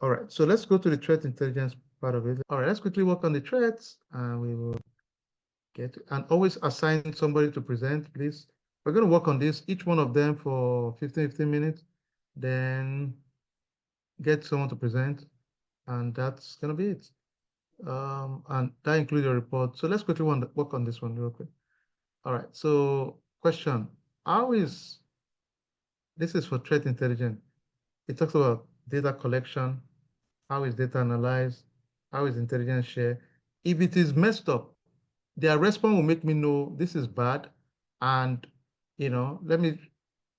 All right, so let's go to the threat intelligence part of it. All right, let's quickly work on the threats and we will and always assign somebody to present, please. We're going to work on this, each one of them for 15 minutes, then get someone to present, and that's going to be it. And that includes your report. So let's quickly work on this one real quick. All right, so question, how is, this is for threat intelligence. It talks about data collection, how is data analyzed, how is intelligence shared. If it is messed up, their response will make me know this is bad. And, let me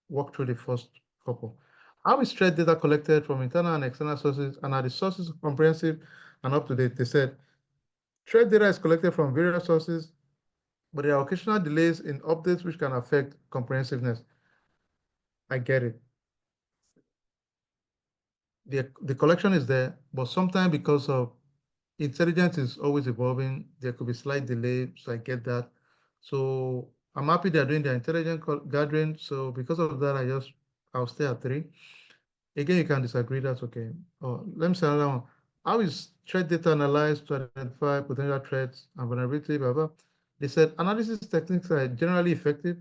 walk through the first couple. How is threat data collected from internal and external sources, and are the sources comprehensive and up to date? They said threat data is collected from various sources, but there are occasional delays in updates which can affect comprehensiveness. I get it. The collection is there, but sometimes because of intelligence is always evolving, there could be slight delay, so I get that. So I'm happy they're doing their intelligence gathering. So because of that, I'll stay at 3. Again, you can disagree, that's okay. Oh, let me say another one. How is threat data analyzed to identify potential threats and vulnerability, blah, blah. They said analysis techniques are generally effective,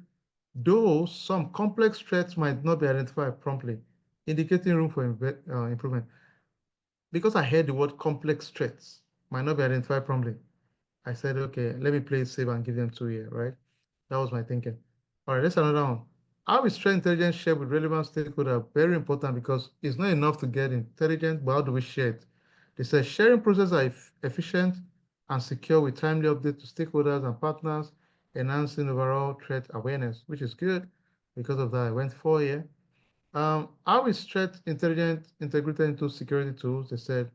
though some complex threats might not be identified promptly, indicating room for improvement. Because I heard the word complex threats might not be identified promptly, I said, okay, let me play it safe and give them 2 years, right? That was my thinking. All right, let's another one. How is threat intelligence shared with relevant stakeholders? Very important because it's not enough to get intelligence, but how do we share it? They said sharing processes are efficient and secure with timely updates to stakeholders and partners, enhancing overall threat awareness, which is good. Because of that, I went 4 years. How is threat intelligence integrated into security tools? They said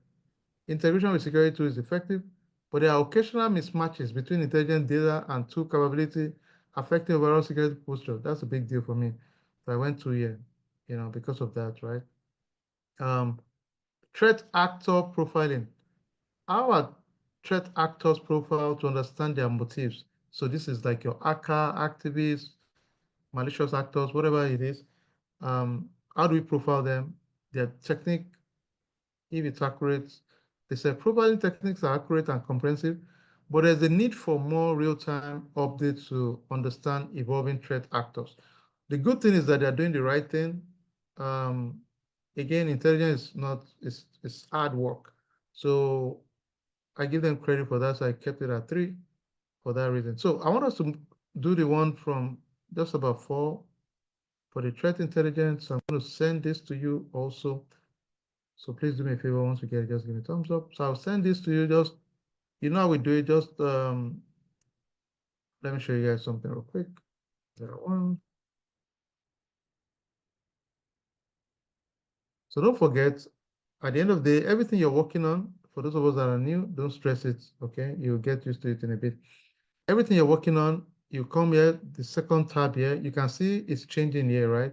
integration with security tools is effective, but there are occasional mismatches between intelligence data and tool capability affecting overall security posture. That's a big deal for me. So I went 2 years, because of that, right? Um, Threat actor profiling. How are threat actors profiled to understand their motives? So this is like your hacker, activists, malicious actors, whatever it is. How do we profile them? Their technique, if it's accurate. They said profiling techniques are accurate and comprehensive, but there's a need for more real-time updates to understand evolving threat actors. The good thing is that they're doing the right thing. Um, Again, intelligence is not, it's hard work. So I give them credit for that. So I kept it at 3 for that reason. So I want us to do the one from just about 4 for the threat intelligence. So I'm going to send this to you also. So please do me a favor, once you get it, just give me a thumbs up. So I'll send this to you, just, how we do it, just, let me show you guys something real quick. 01. So don't forget, at the end of the day, everything you're working on, for those of us that are new, don't stress it, okay? You'll get used to it in a bit. Everything you're working on, you come here, the second tab here, you can see it's changing here, right?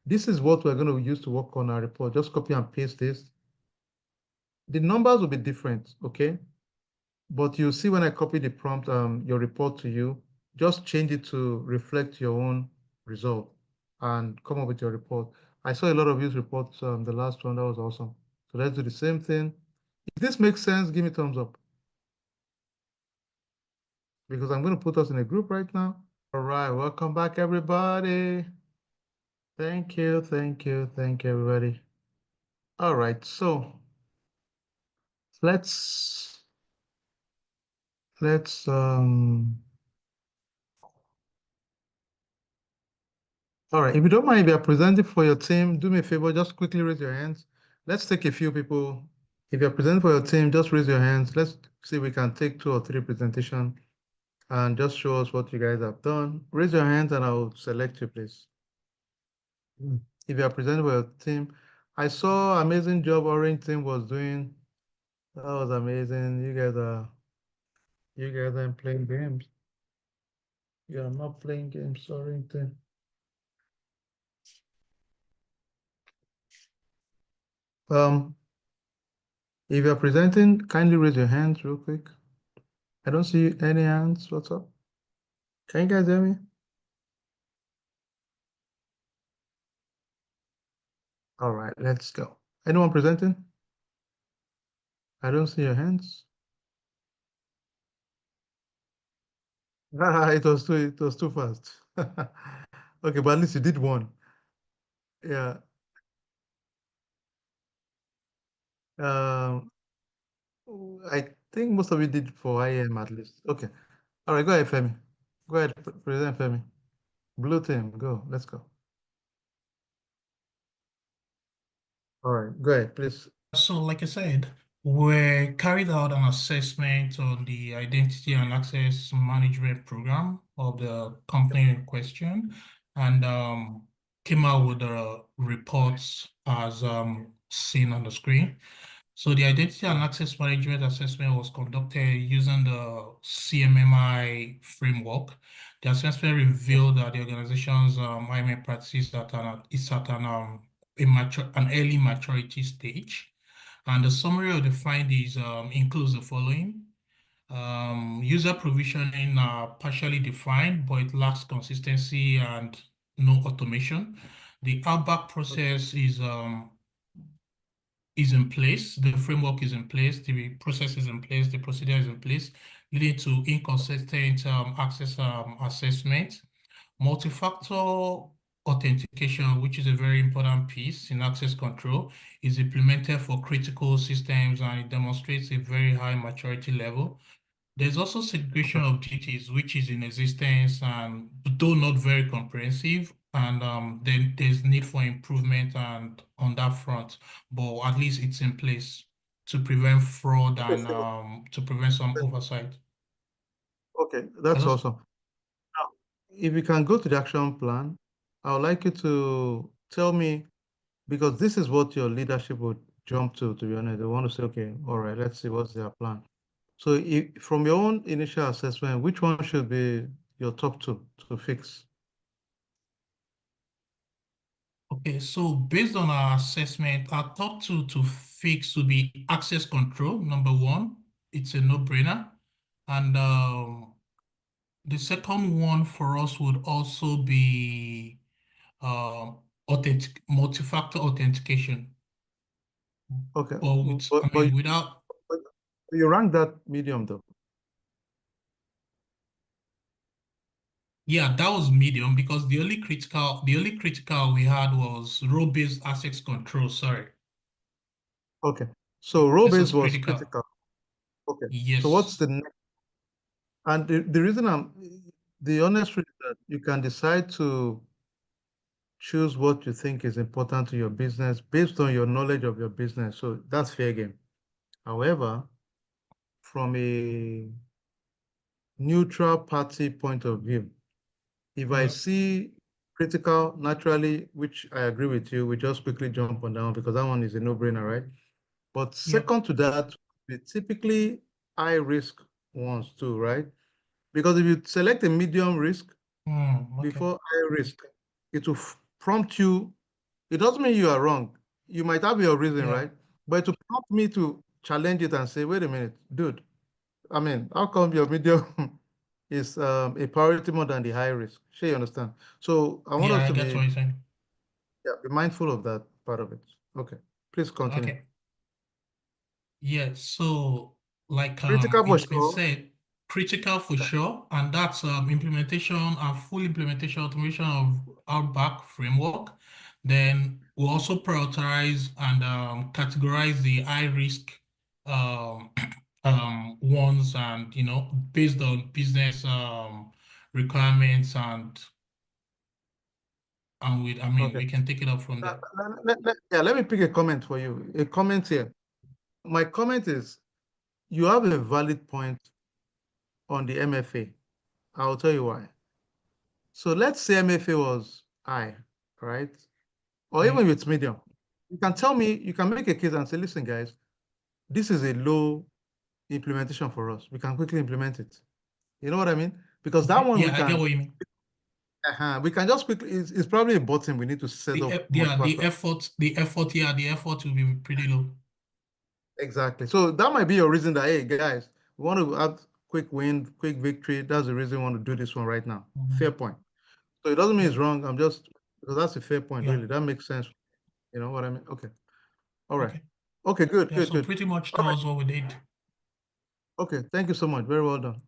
This is what we're going to use to work on our report. Just copy and paste this. The numbers will be different, okay? But you see when I copy the prompt, your report to you, just change it to reflect your own result and come up with your report. I saw a lot of these reports, the last one, that was awesome. So let's do the same thing. If this makes sense, give me thumbs up because I'm going to put us in a group right now. All right, welcome back, everybody. Thank you, thank you, thank you, everybody. All right, so let's let's all right, if you don't mind, if you're presenting for your team, do me a favor, just quickly raise your hands. Let's take a few people. If you're presenting for your team, just raise your hands. Let's see if we can take 2 or 3 presentation and just show us what you guys have done. Raise your hands and I'll select you, please. If you are presenting for your team, I saw amazing job Orange team was doing. That was amazing. You guys aren't playing games. You are not playing games, Orange team. Um, if you're presenting, kindly raise your hands real quick. I don't see any hands. What's up? Can you guys hear me? All right, let's go. Anyone presenting? I don't see your hands. Ah, it was too fast. Okay, but at least you did one. Yeah. Um, I think most of you did for IAM at least. Okay. All right, go ahead, Femi. Go ahead, President Femi. Blue team, go. Let's go. All right, go ahead, please. So, like I said, we carried out an assessment on the identity and access management program of the company in question and came out with the reports as seen on the screen. So, the identity and Yeah. access management assessment was conducted using the CMMI framework. The assessment Yeah. revealed that the organization's IMA practice is at an early maturity stage. And the summary of the findings includes the following. User provisioning are partially defined, but it lacks consistency and no automation. The outback process is in place, the framework is in place, the process is in place, the procedure is in place, leading to inconsistent access assessment. Multi-factor authentication, which is a very important piece in access control, is implemented for critical systems and it demonstrates a very high maturity level. There's also segregation Okay. of duties, which is in existence and though not very comprehensive, and then there's need for improvement and on that front, but at least it's in place to prevent fraud Okay, and so to prevent some oversight. okay, that's Hello? awesome. Now, if you can go to the action plan, I would like you to tell me because this is what your leadership would jump to be honest. They want to say, okay, all right, let's see what's their plan. So from your own initial assessment, which one should be your top two to fix? Okay, so based on our assessment, our top two to fix would be access control, number one. It's a no-brainer. And the second one for us would also be multi-factor authentication. Okay, But with, I but, but, mean, without, but you rank that medium though. yeah, that was medium because the only critical we had was role-based access control. Sorry, Okay, so row this base was was critical. critical. Okay, so what's Yes. the next? And the reason the honest truth is that you can decide to choose what you think is important to your business based on your knowledge of your business. So that's fair game. However, from a neutral party point of view, if I Yeah. see critical naturally, which I agree with you, we just quickly jump on that one because that one is a no-brainer, right? But Yep. second to that, we typically high risk ones too, right? Because if you select a medium risk Okay. before high risk, it will prompt you. It doesn't mean you are wrong. You might have your reason, Yeah. right? But to prompt me to challenge it and say, wait a minute, dude, I mean, how come your medium is a priority more than the high risk? Sure, you understand. So I want Yeah, us I to get what be, you're saying. yeah, be mindful of that part of it. Okay, please continue. Okay. Yeah, so like Critical for it's been sure. said, critical for Yeah. sure, and that's implementation and full implementation automation of Outback framework. Then we'll also prioritize and categorize the high risk um, ones, and based on business requirements, and I mean Okay. we can take it up from there. Yeah, let me pick a comment for you. A comment here. My comment is you have a valid point on the MFA. I'll tell you why. So let's say MFA was high, right? Or Yeah. even if it's medium. You can tell me, you can make a case and say, listen, guys, this is a low implementation for us. We can quickly implement it. You know what I mean? Because that Okay. one Yeah, I get what you mean. we can just quickly, it's probably a button we need to set up Yeah, multi-factor. yeah, the effort will be pretty low. Exactly. So that might be your reason that, hey, guys, we want to have quick win, quick victory. That's the reason we want to do this one right now. Fair Mhm. point. So it doesn't mean Yeah, it's wrong. Because that's a fair point, yeah, really. That makes sense. You know what I mean? Okay. All right. okay. Okay, good, Yeah, good, so good. pretty much All that right. was what we did. Okay, thank you so much. Very well done.